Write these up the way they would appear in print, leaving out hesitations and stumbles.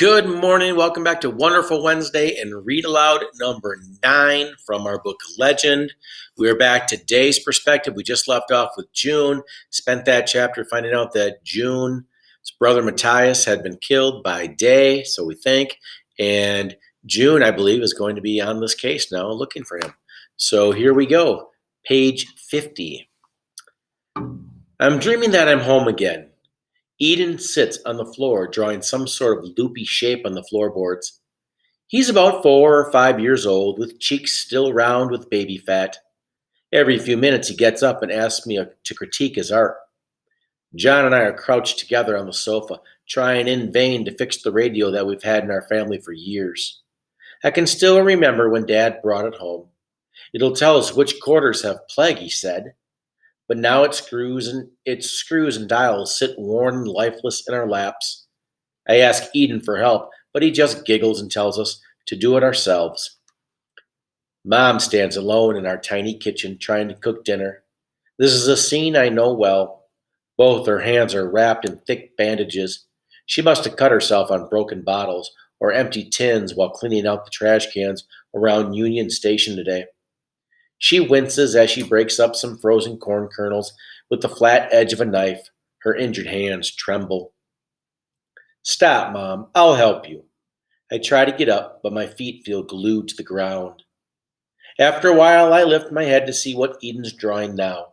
Good morning. Welcome back to Wonderful Wednesday and Read Aloud number 9 from our book Legend. We're back to Day's perspective. We just left off with June, spent that chapter finding out that June's brother Matthias had been killed by Day, so we think. And June, I believe, is going to be on this case now looking for him. So here we go. Page 50. I'm dreaming that I'm home again. Eden sits on the floor, drawing some sort of loopy shape on the floorboards. He's about 4 or 5 years old, with cheeks still round with baby fat. Every few minutes he gets up and asks me to critique his art. John and I are crouched together on the sofa, trying in vain to fix the radio that we've had in our family for years. I can still remember when Dad brought it home. It'll tell us which quarters have plague, he said. But now its screws and dials sit worn and lifeless in our laps. I ask Eden for help, but he just giggles and tells us to do it ourselves. Mom stands alone in our tiny kitchen trying to cook dinner. This is a scene I know well. Both her hands are wrapped in thick bandages. She must have cut herself on broken bottles or empty tins while cleaning out the trash cans around Union Station today. She winces as she breaks up some frozen corn kernels with the flat edge of a knife. Her injured hands tremble. Stop, Mom. I'll help you. I try to get up, but my feet feel glued to the ground. After a while, I lift my head to see what Eden's drawing now.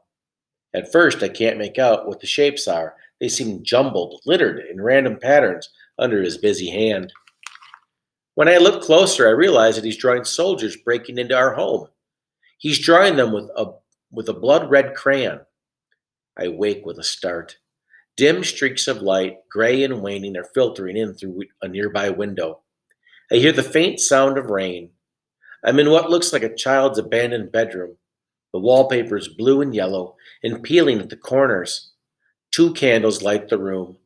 At first, I can't make out what the shapes are. They seem jumbled, littered in random patterns under his busy hand. When I look closer, I realize that he's drawing soldiers breaking into our home. He's drawing them with a blood red crayon. I wake with a start. Dim streaks of light, gray and waning, are filtering in through a nearby window. I hear the faint sound of rain. I'm in what looks like a child's abandoned bedroom. The wallpaper is blue and yellow and peeling at the corners. Two candles light the room.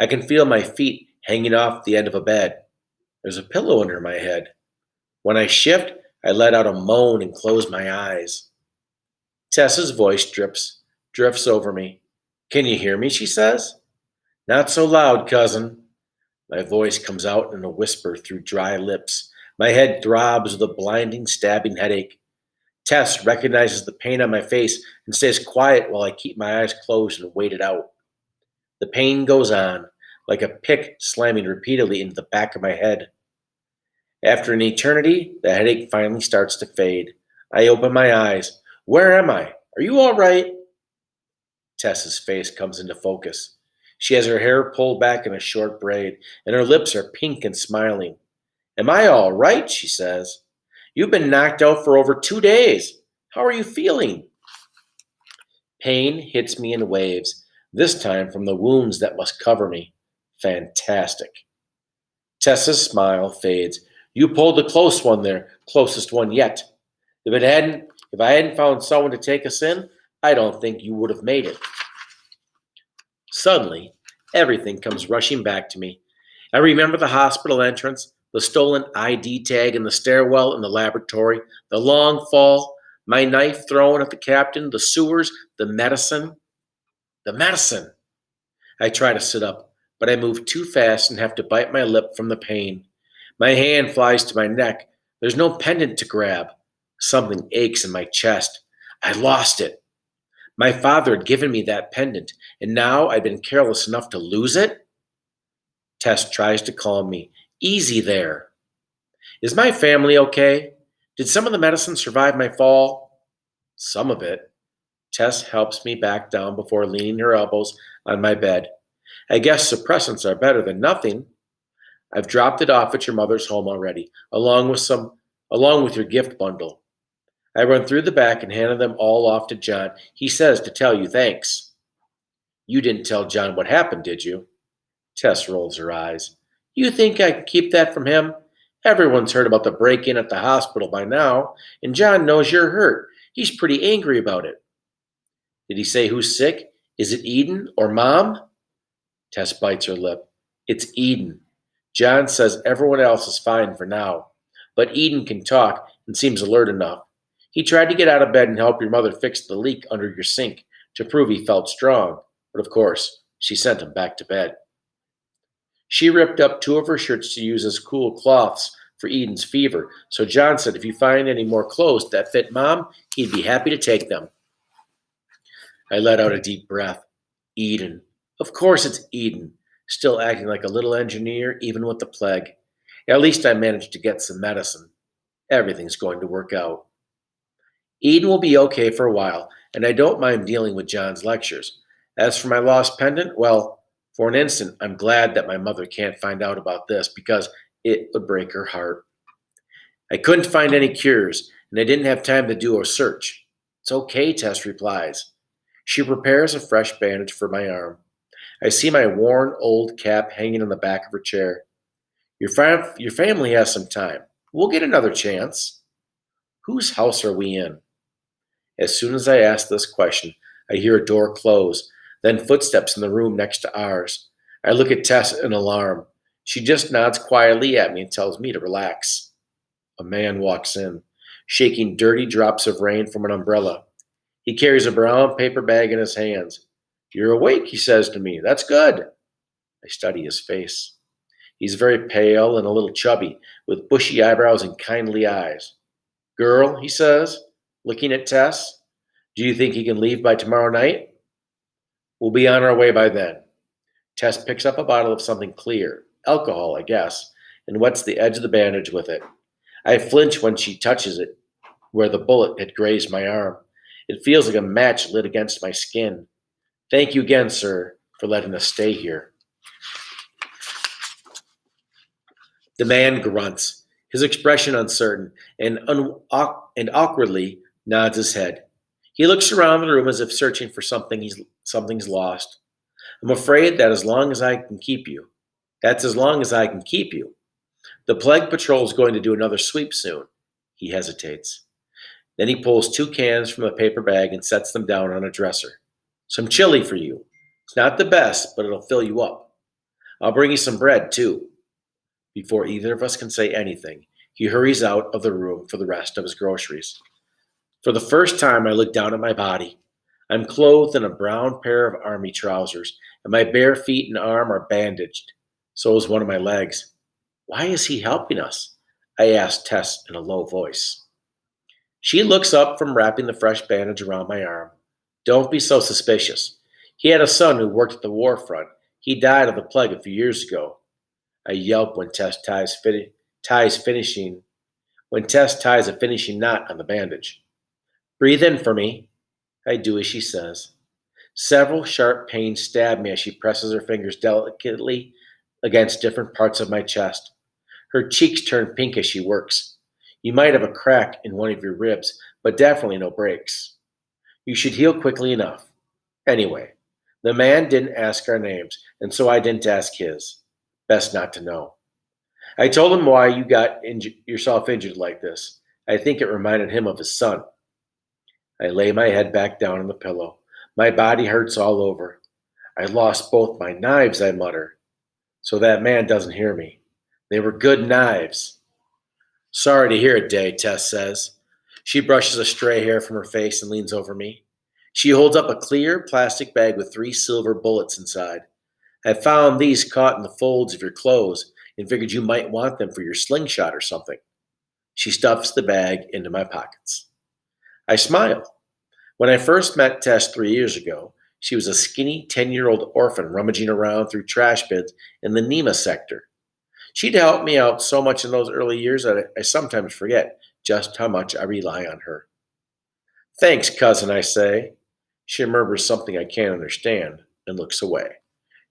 I can feel my feet hanging off the end of a bed. There's a pillow under my head. When I shift, I let out a moan and close my eyes. Tessa's voice drifts over me. Can you hear me? She says. Not so loud, cousin. My voice comes out in a whisper through dry lips. My head throbs with a blinding, stabbing headache. Tess recognizes the pain on my face and stays quiet while I keep my eyes closed and wait it out. The pain goes on, like a pick slamming repeatedly into the back of my head. After an eternity, the headache finally starts to fade. I open my eyes. Where am I? Are you all right? Tessa's face comes into focus. She has her hair pulled back in a short braid, and her lips are pink and smiling. Am I all right? She says. You've been knocked out for over 2 days. How are you feeling? Pain hits me in waves, this time from the wounds that must cover me. Fantastic. Tessa's smile fades. You pulled the close one there, closest one yet. If I hadn't found someone to take us in, I don't think you would have made it. Suddenly, everything comes rushing back to me. I remember the hospital entrance, the stolen ID tag in the stairwell in the laboratory, the long fall, my knife thrown at the captain, the sewers, the medicine. The medicine! I try to sit up, but I move too fast and have to bite my lip from the pain. My hand flies to my neck. There's no pendant to grab. Something aches in my chest. I lost it. My father had given me that pendant, and now I'd been careless enough to lose it? Tess tries to calm me. Easy there. Is my family okay? Did some of the medicine survive my fall? Some of it. Tess helps me back down before leaning her elbows on my bed. I guess suppressants are better than nothing. I've dropped it off at your mother's home already, along with your gift bundle. I run through the back and handed them all off to John. He says to tell you thanks. You didn't tell John what happened, did you? Tess rolls her eyes. You think I can keep that from him? Everyone's heard about the break-in at the hospital by now, and John knows you're hurt. He's pretty angry about it. Did he say who's sick? Is it Eden or Mom? Tess bites her lip. It's Eden. John says everyone else is fine for now, but Eden can talk and seems alert enough. He tried to get out of bed and help your mother fix the leak under your sink to prove he felt strong, but of course, she sent him back to bed. She ripped up two of her shirts to use as cool cloths for Eden's fever, so John said if you find any more clothes that fit Mom, he'd be happy to take them. I let out a deep breath. Eden. Of course it's Eden. Still acting like a little engineer, even with the plague. At least I managed to get some medicine. Everything's going to work out. Eden will be okay for a while, and I don't mind dealing with John's lectures. As for my lost pendant, well, for an instant, I'm glad that my mother can't find out about this because it would break her heart. I couldn't find any cures, and I didn't have time to do a search. It's okay, Tess replies. She prepares a fresh bandage for my arm. I see my worn old cap hanging on the back of her chair. Your family has some time. We'll get another chance. Whose house are we in? As soon as I ask this question, I hear a door close, then footsteps in the room next to ours. I look at Tess in alarm. She just nods quietly at me and tells me to relax. A man walks in, shaking dirty drops of rain from an umbrella. He carries a brown paper bag in his hands. You're awake, he says to me. That's good. I study his face. He's very pale and a little chubby, with bushy eyebrows and kindly eyes. Girl, he says, looking at Tess, do you think he can leave by tomorrow night? We'll be on our way by then. Tess picks up a bottle of something clear, alcohol, I guess, and wets the edge of the bandage with it. I flinch when she touches it, where the bullet had grazed my arm. It feels like a match lit against my skin. Thank you again, sir, for letting us stay here. The man grunts, his expression uncertain, and awkwardly nods his head. He looks around the room as if searching for something's lost. I'm afraid that as long as I can keep you. That's as long as I can keep you. The plague patrol is going to do another sweep soon. He hesitates. Then he pulls two cans from a paper bag and sets them down on a dresser. Some chili for you. It's not the best, but it'll fill you up. I'll bring you some bread, too. Before either of us can say anything, he hurries out of the room for the rest of his groceries. For the first time, I look down at my body. I'm clothed in a brown pair of army trousers, and my bare feet and arm are bandaged. So is one of my legs. Why is he helping us? I ask Tess in a low voice. She looks up from wrapping the fresh bandage around my arm. Don't be so suspicious. He had a son who worked at the war front. He died of the plague a few years ago. I yelp when Tess ties a finishing knot on the bandage. Breathe in for me. I do as she says. Several sharp pains stab me as she presses her fingers delicately against different parts of my chest. Her cheeks turn pink as she works. You might have a crack in one of your ribs, but definitely no breaks. You should heal quickly enough. Anyway, the man didn't ask our names, and so I didn't ask his. Best not to know. I told him why you got yourself injured like this. I think it reminded him of his son. I lay my head back down on the pillow. My body hurts all over. I lost both my knives, I mutter, so that man doesn't hear me. They were good knives. Sorry to hear it, Day, Tess says. She brushes a stray hair from her face and leans over me. She holds up a clear plastic bag with 3 silver bullets inside. I found these caught in the folds of your clothes and figured you might want them for your slingshot or something. She stuffs the bag into my pockets. I smile. When I first met Tess 3 years ago, she was a skinny 10-year-old orphan rummaging around through trash bins in the Nema sector. She'd helped me out so much in those early years that I sometimes forget just how much I rely on her. Thanks, cousin, I say. She murmurs something I can't understand and looks away.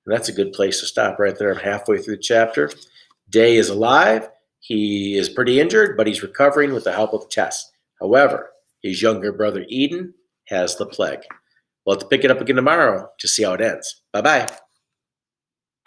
And that's a good place to stop right there. I'm halfway through the chapter. Day is alive. He is pretty injured, but he's recovering with the help of Tess. However, his younger brother Eden has the plague. Well, let's pick it up again tomorrow to see how it ends. Bye-bye.